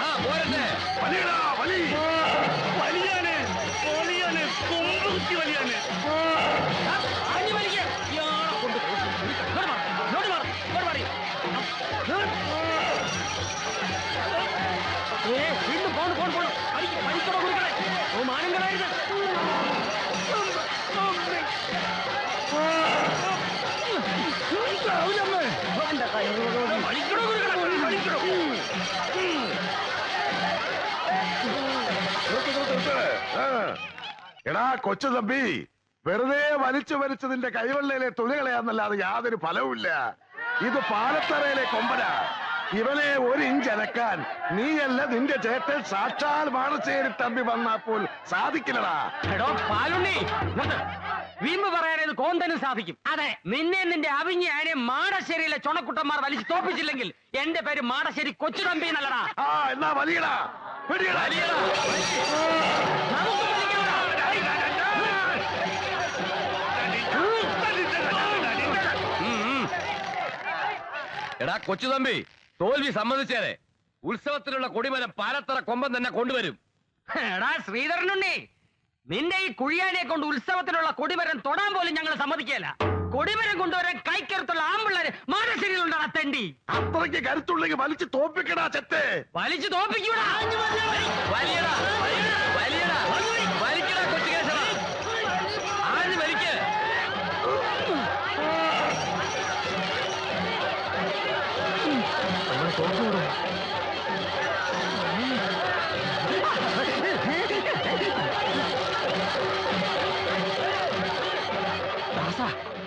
ആ പോരട്ടെ, വലിയടാ വലി, വലിയാന് വലിയാന് കൊമ്പുകുത്തി വലിയാന്. വീണ്ടും പോണ് പോണ് പോണ് പണിക്കട കൊടുക്കണേ. ഓ മാനങ്ങളായിരുന്നു. എടാ കൊച്ചു തമ്പി, വെറുതെ വലിച്ചു വലിച്ചതിന്റെ കൈവെള്ളയിലെ തുണികളെയാന്നല്ലാതെ യാതൊരു ഫലവുമില്ല. ഇത് പാലത്തറയിലെ കൊമ്പനാ. ഇവനെ ഒരു ഇഞ്ച് അനക്കാൻ നീയല്ല നിന്റെ ചേട്ടൻ സാക്ഷാൽ മാടശ്ശേരി തമ്പി വന്നപ്പോൾ സാധിക്കില്ലടാ. എടോ പാലുണ്ണി, വീമ്പ് പറയാനത് കോന്തനും സാധിക്കും. അതെ, നിന്നെ നിന്റെ അവിഞ്ഞ ആനെ മാടശ്ശേരിയിലെ ചുണക്കുട്ടന്മാർ വലിച്ചു തോപ്പിച്ചില്ലെങ്കിൽ എന്റെ പേര് മാടശ്ശേരി കൊച്ചു തമ്പി എന്നല്ലടാ. ആ എന്നാ വലിയടാ, എടാ കൊച്ചു തമ്പി, തോൽവി സമ്മതിച്ചേരെ. ഉത്സവത്തിനുള്ള കൊടിമരം പാലത്തറ കൊമ്പൻ തന്നെ കൊണ്ടുവരും. എടാ ശ്രീധരനുണ്ണി, നിന്റെ ഈ കുഴിയാനെ കൊണ്ട് ഉത്സവത്തിനുള്ള കൊടിമരം തൊടാൻ പോലും ഞങ്ങൾ സമ്മതിക്കല. കൊടിമരം കൊണ്ടുവരാൻ കൈക്കരുത്തുള്ള ആമ്പിള്ളേര് മാനശ്ശേരിയിലുണ്ടാ തെണ്ടി. അത്രയ്ക്ക് കരുത്തുണ്ടെങ്കിൽ വലിച്ചു തോപ്പിക്കടാ ചെത്തെ. വലിച്ചു തോപ്പിക്കൂടാ. ആദ്യം വലിക്ക്.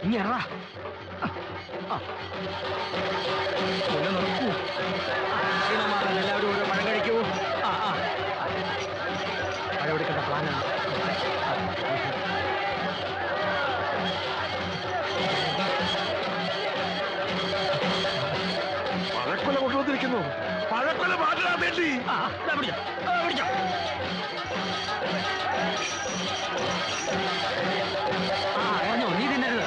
ഇങ്ങറാ എല്ലാവരും ഓരോ പഴം കഴിക്കൂ. പഴം എടുക്കേണ്ട പ്ലാനാണ്. പഴക്കൊല കൊണ്ടുവന്നിരിക്കുന്നു. പഴക്കൊല മാറ്റാൻ വേണ്ടി നീ തിന്നരുത്.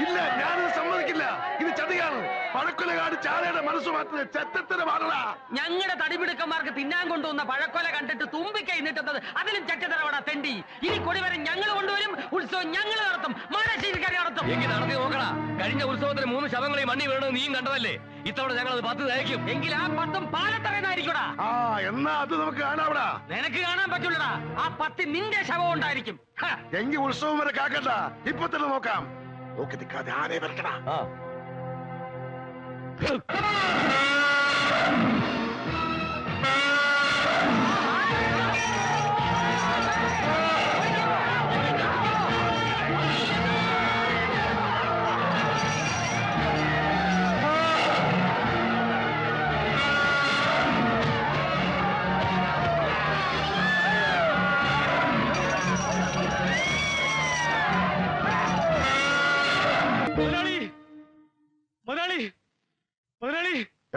ഇല്ല, ഞാനത് സമ്മതിക്കില്ല. ഇത് ചതിയാണ്. പഴക്കൊലകാട് ചാലയുടെ മനസ്സ് മാറ്റുന്നത് ചെറ്റത്തരമാണടാ. ഞങ്ങളുടെ തടിപിടുക്കന്മാർക്ക് തിന്നാൻ കൊണ്ടുവന്ന പഴക്കൊല കണ്ടിട്ട് തുമ്പിക്കൈ നീട്ടുന്നത് അതിലും ചെറ്റത്തരവാടാ തെണ്ടി. ഇനി കൊടിവരം ഞങ്ങൾ കൊണ്ടുവരും, ഉത്സവം ഞങ്ങൾ നടത്തും, മാനശ്ശേരിക്കാരെ നടത്തും. എങ്കിൽ നടത്തി നോക്കടാ. കഴിഞ്ഞ ഉത്സവത്തിന് 3 ശവങ്ങൾ ഈ മണ്ണി വീണത് നീയും കണ്ടതല്ലേ. ഇത്തവണ ഞങ്ങൾ അത് 10 തയ്ക്കും. എങ്കിൽ ആ 10 പാലത്തറന്നായിരിക്കൂടാ. ആ എന്നാ അത് നമുക്ക് കാണാവിടാ. നിനക്ക് കാണാൻ പറ്റൂലടാ. ആ 10 നിന്റെ ശവം ഉണ്ടായിരിക്കും. എങ്കിൽ ഉത്സവം വരെ കാക്കണ്ട, ഇപ്പൊ തന്നെ നോക്കാം. നോക്കി നിൽക്കാതെ ആരെ വരക്കടാ.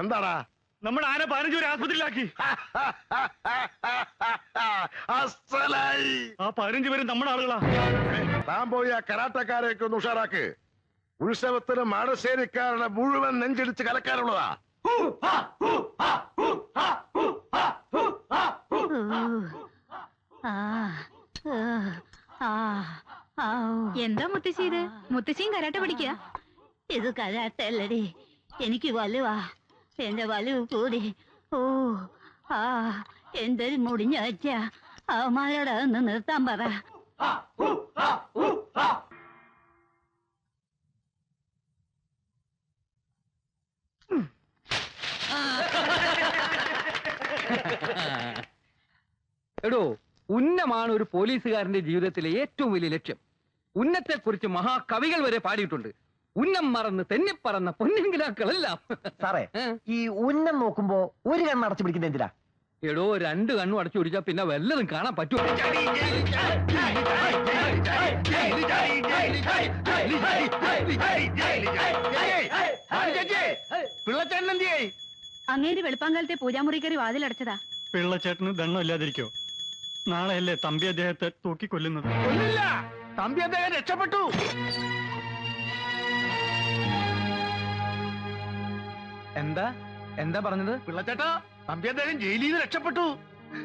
എന്താടാ? നമ്മുടെ ആന 15 പേരെ ആസ്പത്രിയിലാക്കി. അസലായി. ആ 15 പേരും നമ്മുടെ ആളുകളാ. താൻ പോയി ആ കരാട്ടക്കാരെയൊക്കെ ഒന്ന് ഉഷാറാക്ക്. ഉത്സവത്തിന് മാടശ്ശേരിക്കാരുടെ മുഴുവൻ നെഞ്ചിടിച്ച് കലക്കാനുള്ളതാ. എന്താ മുത്തശ്ശി ഇത്? മുത്തശ്ശിയും കരാട്ട പഠിക്കുക? ഇത് കരാട്ട അല്ലടി, എനിക്ക് വലുവാ. എന്റെ വലുവ് കൂടി. ഓ ആ എന്തൊരു മുടിഞ്ഞ വെച്ച. അവന്മാരോട് ഒന്ന് നിർത്താൻ പറ. എടോ, ഉന്നമാണ് ഒരു പോലീസുകാരന്റെ ജീവിതത്തിലെ ഏറ്റവും വലിയ ലക്ഷ്യം. ഉന്നത്തെക്കുറിച്ച് മഹാകവികൾ വരെ പാടിയിട്ടുണ്ട്. ഉന്നം മറന്ന് തെന്നിപ്പറന്ന പൊന്നിങ്കിലാക്കളെല്ലാം. സാറേ, ഈ ഉന്നം നോക്കുമ്പോ ഒരു കണ്ണ് അടച്ചു പിടിക്കുന്ന എന്തിനാ? എടോ, 2 കണ്ണും അടച്ചു പിടിച്ചാ പിന്നെ വല്ലതും കാണാൻ പറ്റുമോ? പിള്ളച്ചേട്ടൻ എന്തിയായി? അങ്ങേര് വെളുപ്പാങ്കാലത്തെ പൂജാമുറി കയറി വാതിലടച്ചതാ. പിള്ളച്ചേട്ടന് ദണ്ണമില്ലാതിരിക്കോ? നാളെയല്ലേ തമ്പി അദ്ദേഹത്തെ തൂക്കിക്കൊല്ലുന്നത്? ഒന്നുമില്ല, തമ്പി അദ്ദേഹം രക്ഷപ്പെട്ടു. എന്താ എന്താ പറഞ്ഞത്? പിള്ളച്ചേട്ടാ, തമ്പി അദ്ദേഹം ജയിലിൽ നിന്ന് രക്ഷപ്പെട്ടു.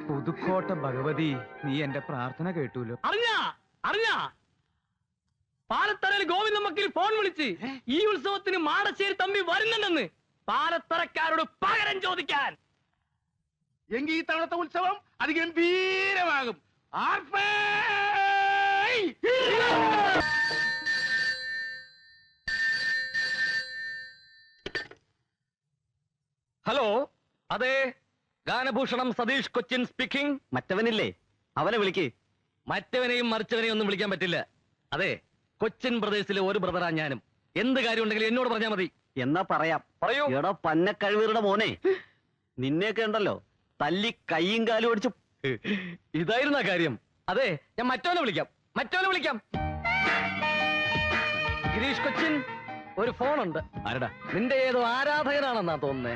പുതുക്കോട്ട ഭഗവതി, നീ എന്റെ പ്രാർത്ഥന കേട്ടൂലോ. അറിഞ്ഞ പാലത്തറയിൽ ഗോവിന്ദ മക്കിൽ ഫോൺ വിളിച്ച് ഈ ഉത്സവത്തിന് മാടശ്ശേരി തമ്പി വരുന്നുണ്ടെന്ന് പാലത്തറക്കാരോട് പകരം ചോദിക്കാൻ. എങ്കിൽ ഈ തവണത്തെ ഉത്സവം അതിഗംഭീരമാകും. ആർപ്പേ! ഹലോ, അതെ, ഗാനഭൂഷണം സതീഷ് കൊച്ചിൻ സ്പീക്കിംഗ്. മറ്റവനില്ലേ, അവനെ വിളിക്ക്. മറ്റവനെയും മറിച്ചവനെയും ഒന്നും വിളിക്കാൻ പറ്റില്ല. അതെ, കൊച്ചിൻ ബ്രദേഴ്സിലെ ഒരു ബ്രദറാ ഞാനും. എന്ത് കാര്യം ഉണ്ടെങ്കിലും എന്നോട് പറഞ്ഞാൽ മതി. എന്നാ പറയാം. പറയൂ. എടാ പന്നക്കഴിവീറുടെ മോനെ, നിന്നെയൊക്കെ ഉണ്ടല്ലോ തല്ലി കൈയും കാലും ഓടിച്ചു. ഇതായിരുന്ന കാര്യം. അതെ, ഞാൻ മറ്റവനെ വിളിക്കാം. ഗിരീഷ് കൊച്ചിൻ, ഒരു ഫോണുണ്ട്. ആരടാ? നിന്റെ ഏതോ ആരാധകനാണെന്നാ തോന്നുന്നേ.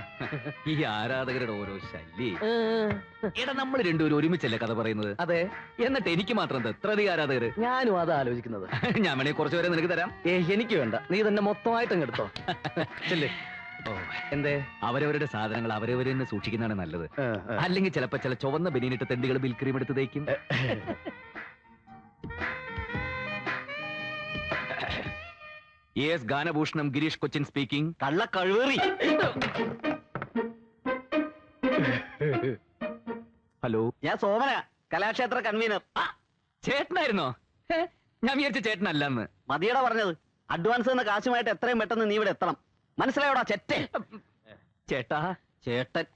ഈ ആരാധകരുടെ ഓരോ ശല്യേ. എടാ, നമ്മൾ രണ്ടുപേരും ഒരുമിച്ചല്ലേ കഥ പറയുന്നത്? അതെ, എന്നിട്ട് എനിക്ക് മാത്രം എന്താ ഇത്ര അധികം ആരാധകര്? ഞാനും അതാ ആലോചിക്കുന്നത്. ഞാൻ വേണേ കുറച്ചു പേരെ നിനക്ക് തരാം. എനിക്ക് വേണ്ട, നീ തന്നെ മൊത്തമായിട്ട് അങ്ങ് എടുത്തോ. ചെല്ലേ. ഓ, എന്തേ? അവരവരുടെ സാധനങ്ങൾ അവരവരെ തന്നെ സൂക്ഷിക്കുന്നതാണ് നല്ലത്. അല്ലെങ്കിൽ ചിലപ്പോ ചില ചുവന്ന ബനിയനിട്ട് തെണ്ടികൾ ബിൽ ക്രീം എടുത്ത് തേക്കും. യെസ്, ഗാനഭൂഷണം ഗിരീഷ് കൊച്ചിൻ സ്പീക്കിംഗ്. കള്ള കഴിവേറി. ഹലോ, ഞാൻ സോമന, കലാക്ഷേത്ര കൺവീനർ. ചേട്ടനായിരുന്നോ? ഞാൻ വിചാരിച്ച ചേട്ടനല്ലെന്ന്. മതിയടാ പറഞ്ഞത്. അഡ്വാൻസ് എന്ന കാശുമായിട്ട് എത്രയും പെട്ടെന്ന് നീ ഇവിടെ എത്തണം. മനസ്സിലായോടാ ചെറ്റേ? ചേട്ടാ, ചേട്ടൻ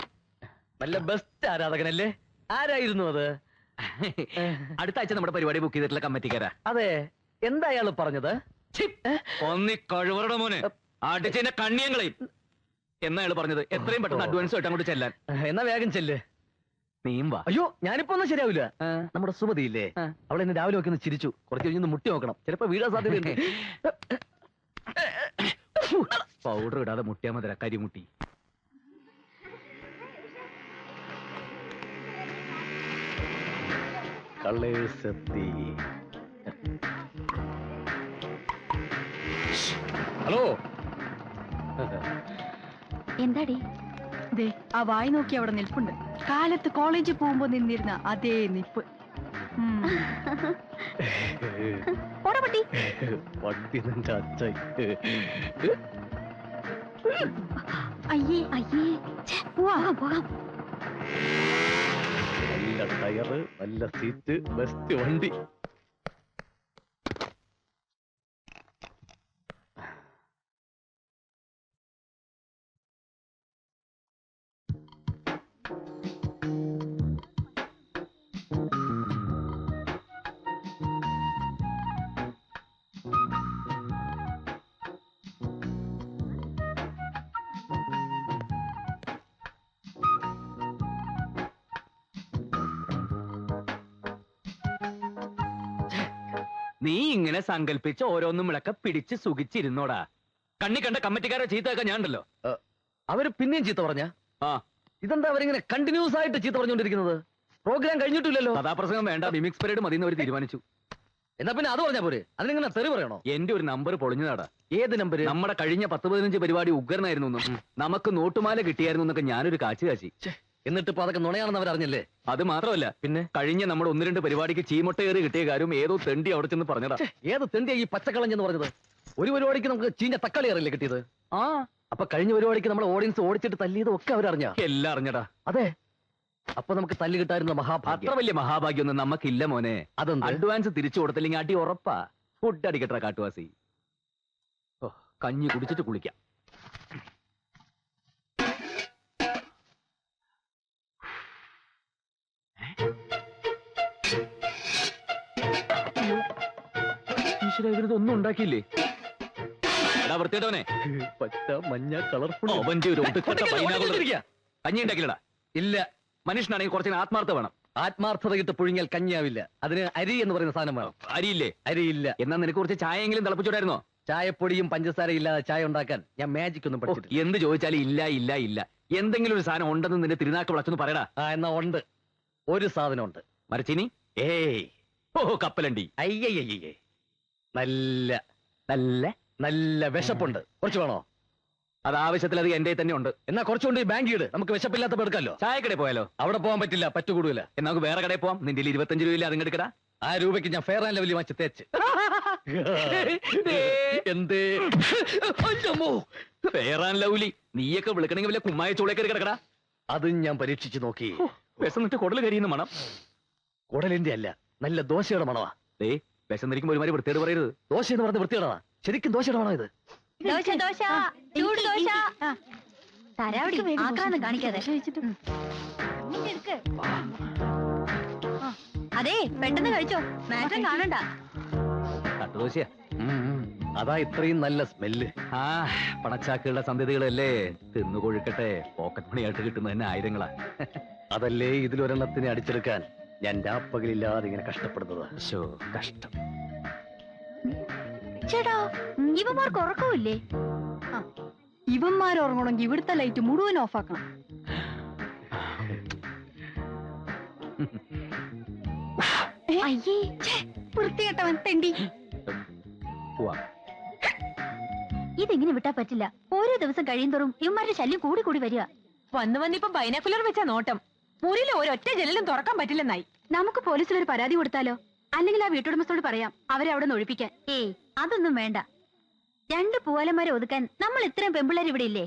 വല്ല ബെസ്റ്റ് ആരാധകനല്ലേ? ആരായിരുന്നു അത്? അടുത്ത ആഴ്ച നമ്മുടെ പരിപാടി ബുക്ക് ചെയ്തിട്ടുള്ള കമ്മിറ്റിക്കാരാ. അതെ, എന്താ അയാള് പറഞ്ഞത്? ഒന്നി കഴിവറുടെ മോനെ, അടിച്ചതിന്റെ കണ്ണിയങ്ങളെയും എന്നാ അയാൾ പറഞ്ഞത്. എത്രയും പെട്ടെന്ന് അഡ്വാൻസ് ആയിട്ട് അങ്ങോട്ട് ചെല്ലാൻ. എന്നാ വേഗം ചെല്ല്. നീയും വാ. അയ്യോ, ഞാനിപ്പോ ഒന്നും ശരിയാവില്ല. നമ്മുടെ സുമതി ഇല്ലേ, അവൾ ഇന്ന് രാവിലെ ഒക്കെ ഒന്ന് ചിരിച്ചു. കുറച്ച് കഴിഞ്ഞൊന്ന് മുട്ടി നോക്കണം, ചിലപ്പോ വീഴാൻ സാധ്യതയുണ്ട്. പൗഡർ ഇടാതെ മുട്ടിയാ മതി, കരിമുട്ടി. കള്ളേഴ്സെത്തി. ഹലോ, എന്താടി? ദേ, ആ വായി നോക്കി അവിടെ നിൽപ്പുണ്ട്. കാലത്ത് കോളേജിൽ പോകുമ്പോ നിന്നിരുന്ന അതേ നിപ്പ്. വണ്ടി നിന്റെ അച്ഛൻ. അയ്യേ അയ്യേ, പോകാം. നല്ല ടയറ്, നല്ല സീറ്റ്, ബെസ്റ്റ് വണ്ടി. നീ ഇങ്ങനെ സങ്കല്പിച്ച് ഓരോന്നും വിളക്കെ പിടിച്ച് സുഖിച്ചിരുന്നോടാ. കണ്ണി കണ്ട കമ്മിറ്റിക്കാരെ ചീത്തയൊക്കെ ഞാൻ ഉണ്ടല്ലോ. അവര് പിന്നെയും ചീത്ത പറഞ്ഞ? ആ, ഇതെന്താ അവരിങ്ങനെ കണ്ടിന്യൂസ് ആയിട്ട് ചീത്ത പറഞ്ഞുകൊണ്ടിരിക്കുന്നത്? പ്രോഗ്രാം കഴിഞ്ഞിട്ടില്ലല്ലോ. കഥാപ്രസംഗം വേണ്ട, മിമിക്സ് പരേഡ് മതി എന്ന് അവർ തീരുമാനിച്ചു. എന്നാ പിന്നെ അത് പറഞ്ഞാ പോരെ? അതിനിങ്ങനെ തെറി പറയണോ? എന്റെ ഒരു നമ്പർ പൊളിഞ്ഞതാടാ. ഏത് നമ്പര്? നമ്മുടെ കഴിഞ്ഞ 10-15 പരിപാടി ഉഗ്രനായിരുന്നു എന്നും നമുക്ക് നോട്ടുമാല കിട്ടിയായിരുന്നു എന്നൊക്കെ ഞാനൊരു കാച്ചി. എന്നിട്ട് ഇപ്പൊ അതൊക്കെ നുണയാണെന്ന് അവരറിഞ്ഞല്ലേ? അത് മാത്രമല്ല, പിന്നെ കഴിഞ്ഞ നമ്മുടെ 1-2 പരിപാടിക്ക് ചീമൊട്ടയേറി കിട്ടിയ കാര്യം ഏതോ തെണ്ടി അവിടെ ചെന്ന് പറഞ്ഞതാ. ഏത് തെണ്ടിയാ ഈ പച്ചക്കളഞ്ഞെന്ന് പറഞ്ഞത്? ഒരു പരിപാടിക്ക് നമുക്ക് ചീഞ്ഞ തക്കാളി അറിയില്ലേ കിട്ടിയത്? ആ, അപ്പൊ കഴിഞ്ഞ പരിപാടിക്ക് നമ്മുടെ ഓഡിയൻസ് ഓടിച്ചിട്ട് തല്ലിയതും ഒക്കെ അവരറിഞ്ഞ? എല്ലാം അറിഞ്ഞടാ. അതെ, അപ്പൊ നമുക്ക് തല്ലി കിട്ടായിരുന്ന അത്ര മഹാഭാഗ്യം. വലിയ മഹാഭാഗ്യൊന്നും നമുക്കില്ല മോനെ. അതെന്ത്? അഡ്വാൻസ് തിരിച്ചു കൊടുത്തില്ലെങ്കിൽ അടി ഉറപ്പാ. ഫുഡ് അടിക്കട്ടെ കാട്ടുവാസി. ഓ, കഞ്ഞി കുടിച്ചിട്ട് കുളിക്കാം. ഇവരിതൊന്നും ഉണ്ടാക്കിയില്ലേ? എടാ വൃത്തിയിട്ടവനെ, പച്ച മഞ്ഞ കളർഫുൾ. അവന്റെ ഒരു ഒടുക്കത്തെ പൈനാപ്പിൾ. കഞ്ഞി ഉണ്ടാക്കില്ലടാ. ഇല്ല, മനുഷ്യനാണെങ്കിൽ കുറച്ച് ആത്മാർത്ഥ വേണം. ആത്മാർത്ഥത കിട്ട് പുഴുങ്ങിയാൽ കഞ്ഞിയാവില്ല. അതിന് അരി എന്ന് പറയുന്ന സാധനം വേണം. അരിയില്ലേ? അരിയില്ല. എന്നാ നിനക്ക് കുറച്ച് ചായയെങ്കിലും തിളപ്പിച്ചോടായിരുന്നോ? ചായപ്പൊടിയും പഞ്ചസാരയും ഇല്ലാതെ ചായ ഉണ്ടാക്കാൻ ഞാൻ മാജിക് ഒന്നും പഠിച്ചിട്ടില്ല. എന്ത് ചോദിച്ചാലും ഇല്ല ഇല്ല ഇല്ല. എന്തെങ്കിലും ഒരു സാധനം ഉണ്ടെന്ന് നിന്റെ തിരുനാക്ക് വിളച്ചൊന്ന് പറയടാ. എന്നാ ഉണ്ട്, ഒരു സാധനം ഉണ്ട്. മരച്ചിനി? ഏയ്, ഓ കപ്പലണ്ടി. അയ്യയ്യേ, നല്ല നല്ല നല്ല വിശപ്പുണ്ട്. കുറച്ച് വേണോ? അത് ആവശ്യത്തിലധികം എന്റെ തന്നെ ഉണ്ട്. എന്നാ കുറച്ചുകൊണ്ട് ഈ ബാങ്ക് ഇട്, നമുക്ക് വിശപ്പില്ലാത്തപ്പോ എടുക്കാമല്ലോ. ചായക്കടയിൽ പോയാലോ? അവിടെ പോകാൻ പറ്റില്ല, പറ്റുകൂടൂല. എന്നാ നമുക്ക് വേറെ കടയിൽ പോവാം. നിന്റെ 25 രൂപയില്ല, അതിങ്ങ് എടുക്കടാ. ആ രൂപയ്ക്ക് ഞാൻ ഫെയർ ആൻഡ് ലവ്ലി വാങ്ങിച്ച് തേച്ച്. എന്തേ ഫെയർ ആൻഡ് ലവ്ലി നീയൊക്കെ വിളിക്കണമെങ്കിൽ വല്ല കുമ്മായ ചൂളേക്കറി കിടക്കടാ. അതും ഞാൻ പരീക്ഷിച്ചു നോക്കി. വിശന്നിട്ട് കുടൽ കരിയുന്ന മണം. കുടലിന്റെ അല്ല, നല്ല ദോശയുടെ മണവാ. വിശന്നിരിക്കുമ്പോ ഒരുമാതിരി വൃത്തിയോട് പറയരുത്. ദോശ എന്ന് പറഞ്ഞ വൃത്തിയുടെ ശരിക്കും ദോശയുടെ മണോ ഇത്? ദോശ ദോശ ചൂട് ദോശ. തരാവടി ആക്കാന്ന് കാണിക്കാതെ. അതെ പെട്ടെന്ന് കഴിച്ചോ, മാറ്റം കാണണ്ട. തട്ടുദോശയാ. അതാ ഇത്രയും നല്ല സ്മെല്ല്. ആ പണച്ചാക്കുകളുടെ സന്ധ്യതകളല്ലേ, തിന്നു കൊഴുക്കട്ടെ. പോക്കറ്റ് മണിയായിട്ട് കിട്ടുന്നത് തന്നെ ആയിരങ്ങളാ. അതല്ലേ ഇതിലൊരെണ്ണത്തിനെ അടിച്ചെടുക്കാൻ ഞാൻ രാപ്പകലില്ലാതെ ഇങ്ങനെ കഷ്ടപ്പെടുന്നത്. ശോ, കഷ്ടം. ചേട്ടാ ഇവന്മാർക്ക് ഉറക്കമില്ലേ? ഇവന്മാർ ഉറങ്ങണമെങ്കിൽ ഇവിടുത്തെ ലൈറ്റ് മുഴുവൻ ഓഫാക്കണം. അയ്യേ വൃത്തികെട്ടവൻ തെണ്ടി. പോവാ. ഇതെങ്ങനെ വിട്ടാ പറ്റില്ല. ഓരോ ദിവസം കഴിയുന്തോറും ഇവന്മാരുടെ ശല്യം കൂടി കൂടി വരിക. വന്ന് വന്നിപ്പോ ബൈനാക്കുലർ വെച്ചാ നോട്ടം. മുറിയിൽ ഒരൊറ്റ ജനലും തുറക്കാൻ പറ്റില്ലെന്നായി. നമുക്ക് പോലീസിൽ ഒരു പരാതി കൊടുത്താലോ? അല്ലെങ്കിൽ ആ വീട്ടുടമസ്ഥോട് പറയാം അവരെ അവിടെ നിന്ന് ഒഴിപ്പിക്കാൻ. ഏയ് അതൊന്നും വേണ്ട. 2 പൂവാലന്മാരെ ഒതുക്കാൻ നമ്മൾ ഇത്രയും പെമ്പിള്ളേർ ഇവിടെ ഇല്ലേ?